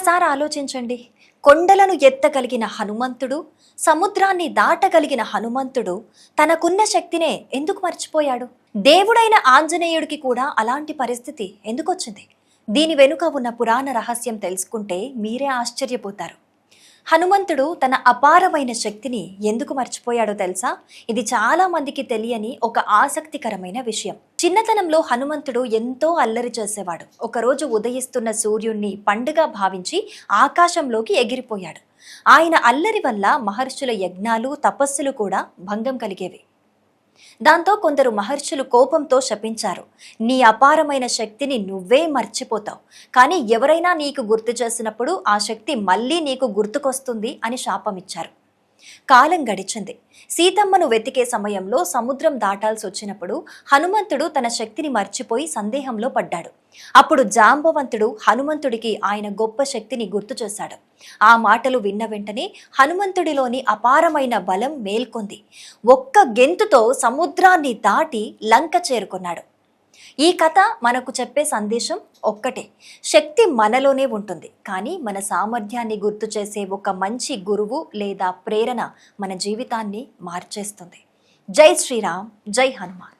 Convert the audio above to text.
ఒక్కసారి ఆలోచించండి. కొండలను ఎత్తగలిగిన హనుమంతుడు, సముద్రాన్ని దాటగలిగిన హనుమంతుడు తనకున్న శక్తినే ఎందుకు మర్చిపోయాడు? దేవుడైన ఆంజనేయుడికి కూడా అలాంటి పరిస్థితి ఎందుకొచ్చింది? దీని వెనుక ఉన్న పురాణ రహస్యం తెలుసుకుంటే మీరే ఆశ్చర్యపోతారు. హనుమంతుడు తన అపారమైన శక్తిని ఎందుకు మర్చిపోయాడో తెలుసా? ఇది చాలా మందికి తెలియని ఒక ఆసక్తికరమైన విషయం. చిన్నతనంలో హనుమంతుడు ఎంతో అల్లరి చేసేవాడు. ఒకరోజు ఉదయిస్తున్న సూర్యుణ్ణి పండుగ భావించి ఆకాశంలోకి ఎగిరిపోయాడు. ఆయన అల్లరి వల్ల మహర్షుల యజ్ఞాలు, తపస్సులు కూడా భంగం కలిగేవి. దాంతో కొందరు మహర్షులు కోపంతో శపించారు. నీ అపారమైన శక్తిని నువ్వే మర్చిపోతావు, కానీ ఎవరైనా నీకు గుర్తు చేసినప్పుడు ఆ శక్తి మళ్ళీ నీకు గుర్తుకొస్తుంది అని శాపమిచ్చారు. కాలం గడిచింది. సీతమ్మను వెతికే సమయంలో సముద్రం దాటాల్సి వచ్చినప్పుడు హనుమంతుడు తన శక్తిని మర్చిపోయి సందేహంలో పడ్డాడు. అప్పుడు జాంబవంతుడు హనుమంతుడికి ఆయన గొప్ప శక్తిని గుర్తు చేశాడు. ఆ మాటలు విన్న వెంటనే హనుమంతుడిలోని అపారమైన బలం మేల్కొంది. ఒక్క గెంతుతో సముద్రాన్ని దాటి లంక చేరుకున్నాడు. ఈ కథ మనకు చెప్పే సందేశం ఒక్కటే: శక్తి మనలోనే ఉంటుంది, కానీ మన సామర్థ్యాన్ని గుర్తు చేసే ఒక మంచి గురువు లేదా ప్రేరణ మన జీవితాన్ని మార్చేస్తుంది. జై శ్రీరామ్, జై హనుమాన్.